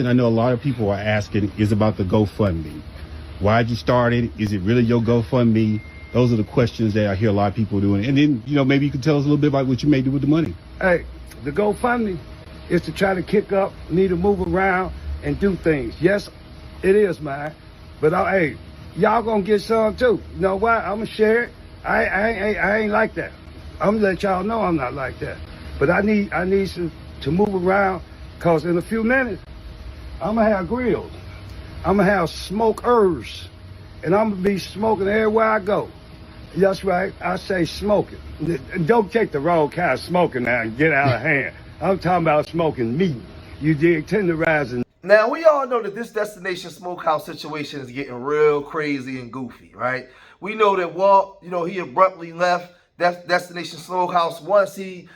I know a lot of people are asking is about the GoFundMe. Why'd you start it? Is it really your GoFundMe? Those are the questions that I hear a lot of people doing. And then, maybe you can tell us a little bit about what you may do with the money. Hey, the GoFundMe is to try to kick up, me to move around and do things. Yes, it is mine. But hey, y'all gonna get some too. You know what? I'm gonna share it. I ain't like that. I'm gonna let y'all know I'm not like that. But I need to move around, cause in a few minutes, I'm gonna have grills. I'm gonna have smokers, and I'm gonna be smoking everywhere I go. That's right, I say smoking. Don't take the wrong kind of smoking now and get out of hand. I'm talking about smoking meat. You dig? Tenderizing. Now, we all know that this Destination Smokehouse situation is getting real crazy and goofy, right? We know that Walt, he abruptly left Destination Smokehouse once the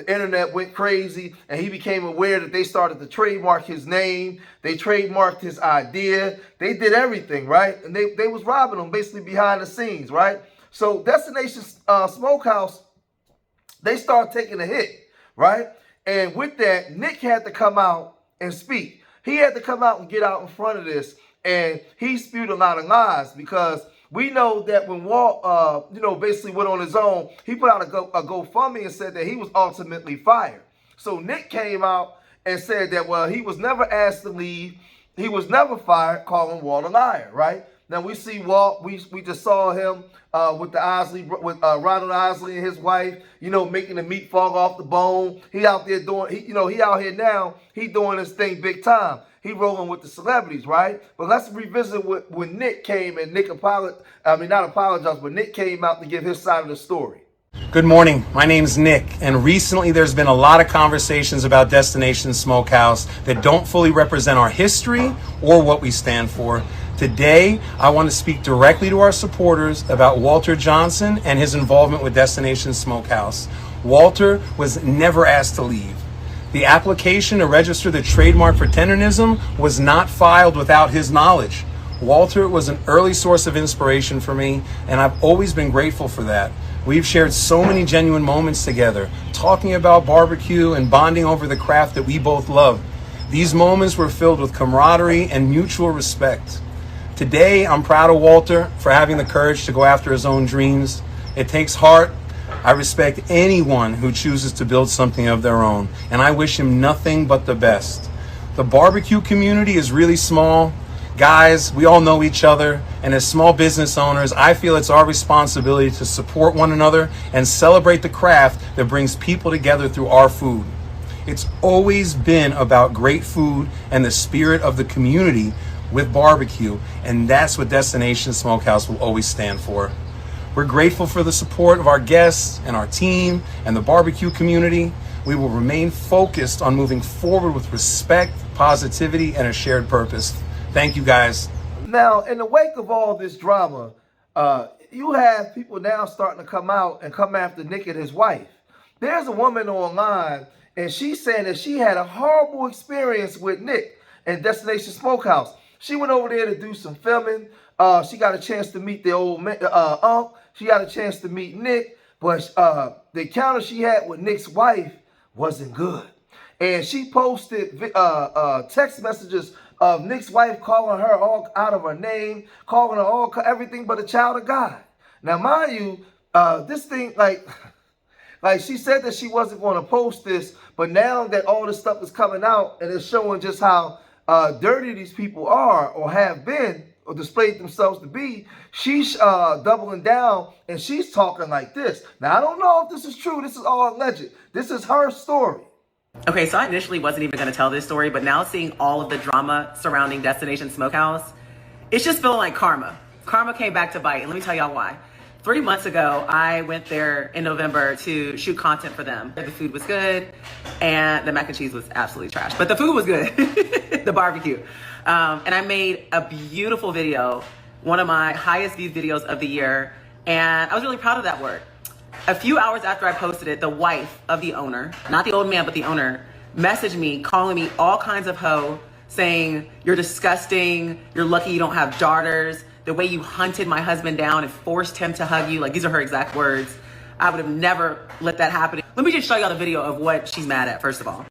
internet went crazy and he became aware that they started to trademark his name. They trademarked his idea. They did everything, right? And they was robbing him basically behind the scenes, right? So Destination Smokehouse, they started taking a hit, right? And with that, Nick had to come out and speak. He had to come out and get out in front of this, and he spewed a lot of lies because we know that when Walt, basically went on his own, he put out a GoFundMe and said that he was ultimately fired. So Nick came out and said that, well, he was never asked to leave. He was never fired, calling Walt a liar, right? Now we see Walt, we just saw him with Ronald Isley and his wife, making the meat fall off the bone. He out there doing, he out here now, he doing his thing big time. He rolling with the celebrities, right? But let's revisit when Nick came and Nick but Nick came out to give his side of the story. Good morning, my name's Nick, and recently there's been a lot of conversations about Destination Smokehouse that don't fully represent our history or what we stand for. Today, I want to speak directly to our supporters about Walter Johnson and his involvement with Destination Smokehouse. Walter was never asked to leave. The application to register the trademark for Tendernism was not filed without his knowledge. Walter was an early source of inspiration for me, and I've always been grateful for that. We've shared so many genuine moments together, talking about barbecue and bonding over the craft that we both love. These moments were filled with camaraderie and mutual respect. Today, I'm proud of Walter for having the courage to go after his own dreams. It takes heart. I respect anyone who chooses to build something of their own, and I wish him nothing but the best. The barbecue community is really small. Guys, we all know each other, and as small business owners, I feel it's our responsibility to support one another and celebrate the craft that brings people together through our food. It's always been about great food and the spirit of the community with barbecue, and that's what Destination Smokehouse will always stand for. We're grateful for the support of our guests and our team and the barbecue community. We will remain focused on moving forward with respect, positivity, and a shared purpose. Thank you, guys. Now, in the wake of all this drama, you have people now starting to come out and come after Nick and his wife. There's a woman online, and she's saying that she had a horrible experience with Nick and Destination Smokehouse. She went over there to do some filming. She got a chance to meet the old Unc. She got a chance to meet Nick, but the encounter she had with Nick's wife wasn't good. And she posted text messages of Nick's wife calling her all out of her name, calling her all everything but a child of God. Now, mind you, this thing, like she said that she wasn't going to post this, but now that all this stuff is coming out and it's showing just how dirty these people are or have been or displayed themselves to be, she's doubling down and she's talking like this. Now, I don't know if this is true. This is all alleged. This is her story. Okay, so I initially wasn't even going to tell this story, but now seeing all of the drama surrounding Destination Smokehouse, it's just feeling like karma. Karma came back to bite, and let me tell y'all why. 3 months ago, I went there in November to shoot content for them. The food was good, and the mac and cheese was absolutely trash, but the food was good, the barbecue. And I made a beautiful video, one of my highest viewed videos of the year, and I was really proud of that work. A few hours after I posted it, the wife of the owner, not the old man, but the owner, messaged me, calling me all kinds of hoe, saying, "You're disgusting, you're lucky you don't have daughters, the way you hunted my husband down and forced him to hug you." Like, these are her exact words. I would have never let that happen. Let me just show y'all the video of what she's mad at, first of all.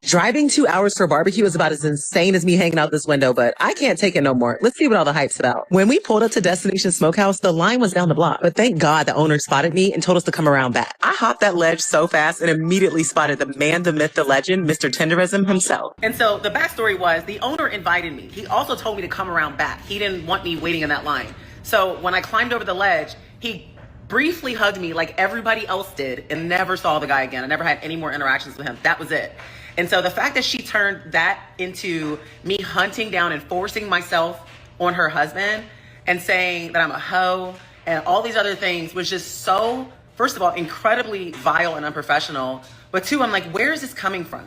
Driving 2 hours for a barbecue is about as insane as me hanging out this window, but I can't take it no more. Let's see what all the hype's about. When we pulled up to Destination Smokehouse, the line was down the block, but thank God the owner spotted me and told us to come around back. I hopped that ledge so fast and immediately spotted the man, the myth, the legend, Mr. Tendernism himself. And so the backstory was the owner invited me. He also told me to come around back. He didn't want me waiting in that line. So when I climbed over the ledge, he briefly hugged me like everybody else did and never saw the guy again. I never had any more interactions with him. That was it. And so the fact that she turned that into me hunting down and forcing myself on her husband and saying that I'm a hoe and all these other things was just so, first of all, incredibly vile and unprofessional. But two, I'm like, where is this coming from?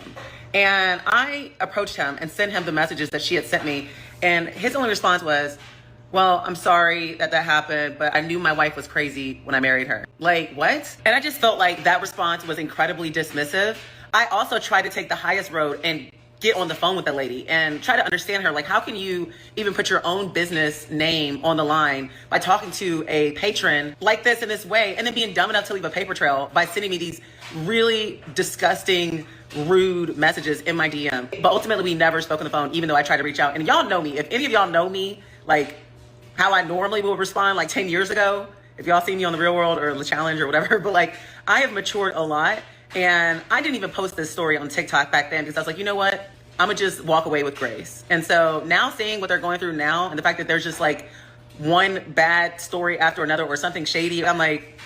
And I approached him and sent him the messages that she had sent me. And his only response was, well, I'm sorry that happened, but I knew my wife was crazy when I married her. Like, what? And I just felt like that response was incredibly dismissive. I also tried to take the highest road and get on the phone with the lady and try to understand her. Like, how can you even put your own business name on the line by talking to a patron like this in this way and then being dumb enough to leave a paper trail by sending me these really disgusting, rude messages in my DM. But ultimately, we never spoke on the phone, even though I tried to reach out. And y'all know me. If any of y'all know me, like how I normally would respond like 10 years ago, if y'all see me on The Real World or The Challenge or whatever, but like I have matured a lot. And I didn't even post this story on TikTok back then because I was like, you know what? I'm going to just walk away with grace. And so now seeing what they're going through now and the fact that there's just like one bad story after another or something shady, I'm like,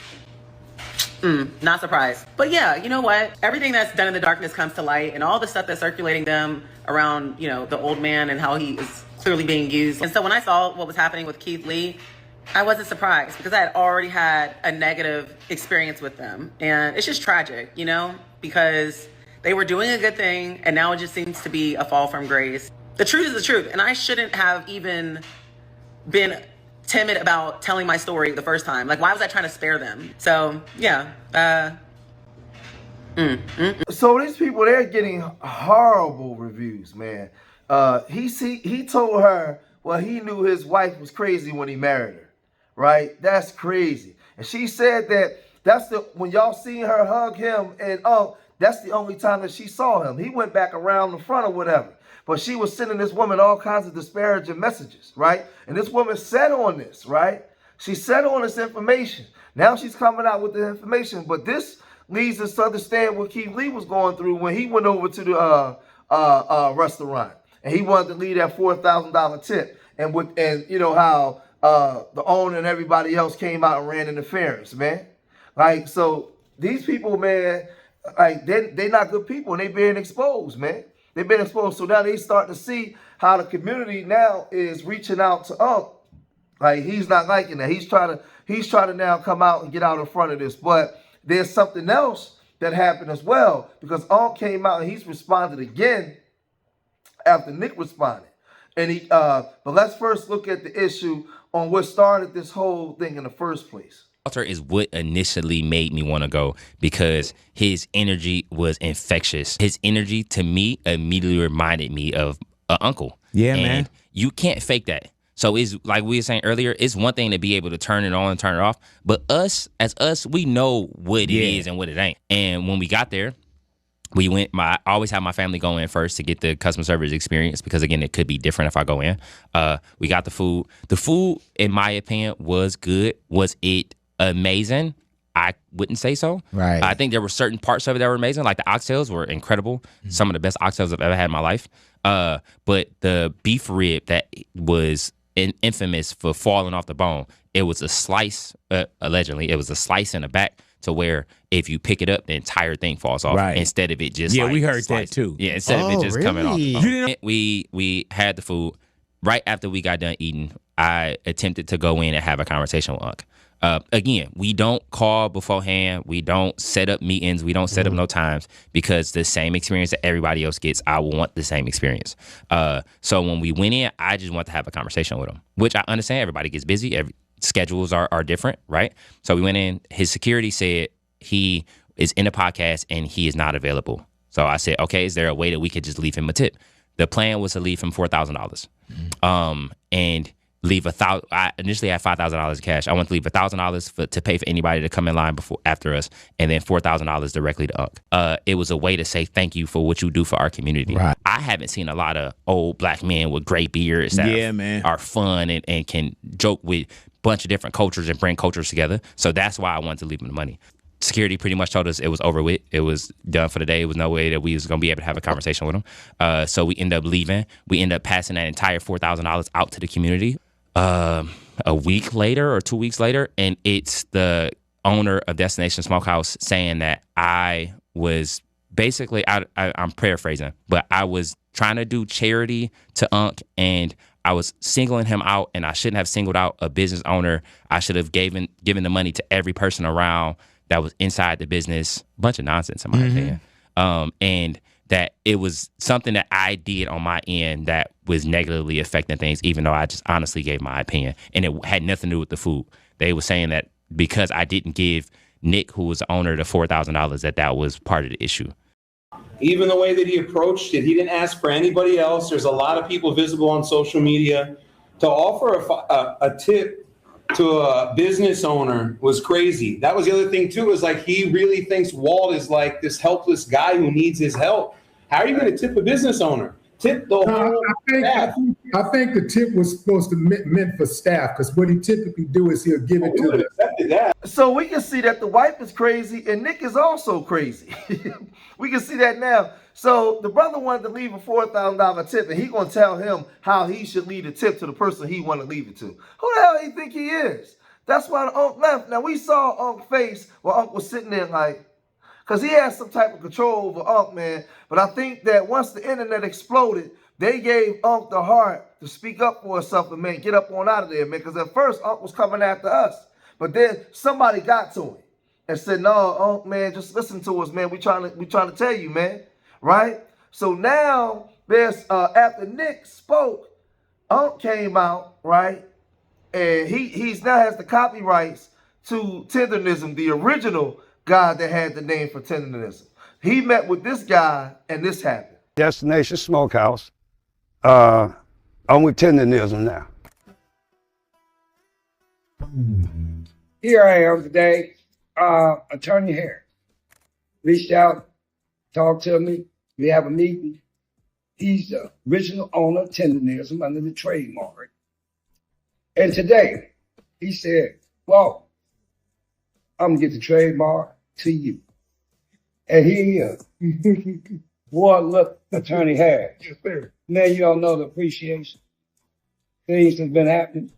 not surprised. But yeah, you know what? Everything that's done in the darkness comes to light and all the stuff that's circulating them around, you know, the old man and how he is clearly being used. And so when I saw what was happening with Keith Lee, I wasn't surprised because I had already had a negative experience with them. And it's just tragic, you know, because they were doing a good thing and now it just seems to be a fall from grace. The truth is the truth. And I shouldn't have even been timid about telling my story the first time. Like, why was I trying to spare them? So, yeah. So these people, they're getting horrible reviews, man. He told her, well, he knew his wife was crazy when he married her. Right? That's crazy. And she said that when y'all seen her hug him and that's the only time that she saw him. He went back around the front or whatever. But she was sending this woman all kinds of disparaging messages, right? And this woman sat on this, right? She sat on this information. Now she's coming out with the information. But this leads us to understand what Keith Lee was going through when he went over to the restaurant. And he wanted to leave that $4,000 tip. And you know how the owner and everybody else came out and ran interference, man. Like, so these people, man, like they're not good people and they being exposed, man. They've been exposed. So now they start to see how the community now is reaching out to like he's not liking that. He's trying to now come out and get out in front of this. But there's something else that happened as well because came out and he's responded again after Nick responded. And but let's first look at the issue on what started this whole thing in the first place. Walter is what initially made me want to go because his energy was infectious. His energy to me immediately reminded me of an uncle. Yeah, and man. You can't fake that. So it's like we were saying earlier, it's one thing to be able to turn it on and turn it off. But us, we know what it is and what it ain't. And when we got there, we went, I always have my family go in first to get the customer service experience because, again, it could be different if I go in. We got the food. The food, in my opinion, was good. Was it amazing? I wouldn't say so. Right. I think there were certain parts of it that were amazing. Like the oxtails were incredible. Mm-hmm. Some of the best oxtails I've ever had in my life. But the beef rib that was infamous for falling off the bone, it was a slice, allegedly, it was a slice in the back to where if you pick it up, the entire thing falls off. Right. Instead of it just we heard sliced. that too. Yeah, instead of it just coming off. You didn't- We had the food. Right after we got done eating, I attempted to go in and have a conversation with Unc. Again, we don't call beforehand. We don't set up meetings. We don't set up no times because the same experience that everybody else gets, I will want the same experience. So when we went in, I just want to have a conversation with him, which I understand everybody gets busy. Schedules are different, right? So we went in. His security said he is in a podcast and he is not available. So I said, okay, is there a way that we could just leave him a tip? The plan was to leave him $4,000. And leave I initially had $5,000 cash. I wanted to leave $1,000 to pay for anybody to come in line after us, and then $4,000 directly to Unc. It was a way to say thank you for what you do for our community. Right. I haven't seen a lot of old black men with gray beards that are fun and can joke with a bunch of different cultures and bring cultures together. So that's why I wanted to leave them the money. Security pretty much told us it was over with. It was done for the day. It was no way that we was going to be able to have a conversation with them. So we ended up leaving. We ended up passing that entire $4,000 out to the community. A week later or 2 weeks later, and it's the owner of Destination Smokehouse saying that I was basically, I'm paraphrasing, but I was trying to do charity to Unc, and I was singling him out, and I shouldn't have singled out a business owner. I should have given the money to every person around that was inside the business. A bunch of nonsense in my opinion. And that it was something that I did on my end that was negatively affecting things, even though I just honestly gave my opinion. And it had nothing to do with the food. They were saying that because I didn't give Nick, who was the owner, the $4,000, that was part of the issue. Even the way that he approached it, he didn't ask for anybody else. There's a lot of people visible on social media. To offer a tip to a business owner was crazy. That was the other thing too, is like he really thinks Walt is like this helpless guy who needs his help. How are you going to tip a business owner? Tip the whole staff. I think the tip was supposed to meant for staff, because what he typically do is he'll give it to them. So we can see that the wife is crazy and Nick is also crazy. We can see that now. So the brother wanted to leave a $4,000 tip, and he gonna tell him how he should leave the tip to the person he want to leave it to. Who the hell do you think he is? That's why the Unc left. Now we saw Unc's face while Unc was sitting there like, because he has some type of control over Unc, man. But I think that once the internet exploded, they gave Unc the heart to speak up for himself and, man, get up on out of there, man. Because at first, Unc was coming after us. But then somebody got to him and said, no, Unc, man, just listen to us, man. We trying to tell you, man. Right? So now there's, after Nick spoke, Unc came out, right? And he's now has the copyrights to Tendernism, the original guy that had the name for Tendernism. He met with this guy and this happened. Destination Smokehouse. I'm with Tendernism now. Here I am today. Attorney Harris reached out, talked to me. We have a meeting. He's the original owner of Tendernism under the Trademark. And today, he said, well, I'm gonna get the trademark to you. And here he is. Boy, look, Attorney Harris. Yes, sir. Man, you don't know the appreciation. Things have been happening.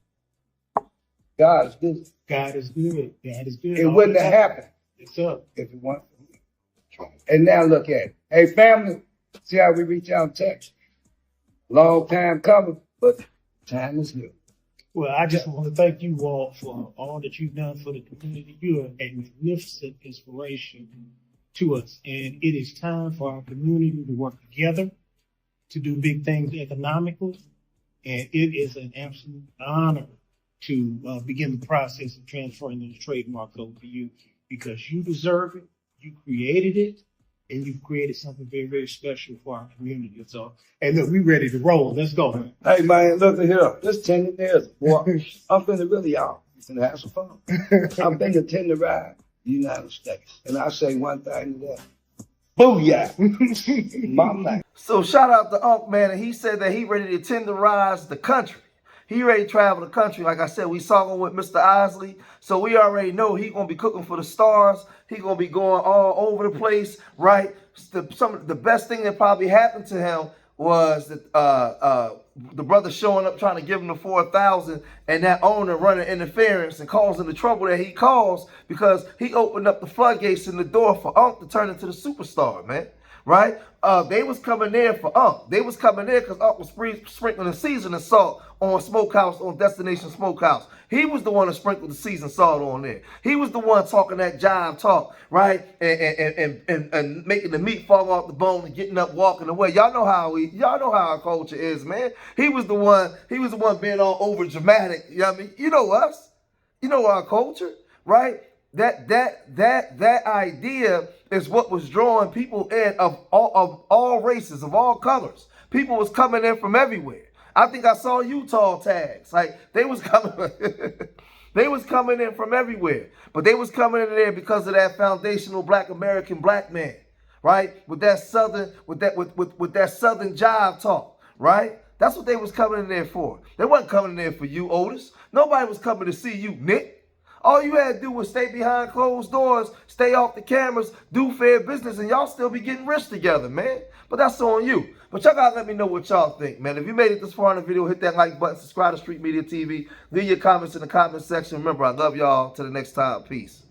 God is good. God is good. God is good. It wouldn't have happened It's up. if it wasn't for me. And now look at it. Hey, family, see how we reach out and text? Long time coming, but time is new. Well, I just want to thank you all for all that you've done for the community. You are a magnificent inspiration to us. And it is time for our community to work together to do big things economically. And it is an absolute honor to begin the process of transferring those trademarks over to you, because you deserve it, you created it, and you've created something very, very special for our community. So, and look, we ready to roll. Let's go, man. Hey, man, look at here. This Tendernism, boy. I'm finna really, y'all, finna have some fun. I'm finna tenderize the United States. And I say one thing to that. Booyah. My man. So shout out to Unc, man, and he said that he ready to tenderize the country. He ready to travel the country. Like I said, we saw him with Mr. Isley. So we already know he going to be cooking for the stars. He going to be going all over the place, right? The best thing that probably happened to him was that the brother showing up trying to give him the $4,000, and that owner running interference and causing the trouble that he caused, because he opened up the floodgates in the door for Unc to turn into the superstar, man. Right? They was coming there for Unc. They was coming there because Unc was sprinkling the seasoning salt on Smokehouse, on Destination Smokehouse. He was the one to sprinkle the seasoned salt on there. He was the one talking that jive talk, right? And making the meat fall off the bone and getting up, walking away. Y'all know how our culture is, man. He was the one being all over dramatic. You know what I mean? You know us. You know our culture, right? That idea is what was drawing people in of all races, of all colors. People was coming in from everywhere. I think I saw Utah tags. Like they was coming, they was coming in from everywhere, but they was coming in there because of that foundational Black American black man, right? With that southern, with that southern jive talk, right? That's what they was coming in there for. They wasn't coming in there for you, Otis. Nobody was coming to see you, Nick. All you had to do was stay behind closed doors, stay off the cameras, do fair business, and y'all still be getting rich together, man. But that's on you. But y'all gotta let me know what y'all think, man. If you made it this far in the video, hit that like button, subscribe to Street Media TV, leave your comments in the comment section. Remember, I love y'all. Till the next time, peace.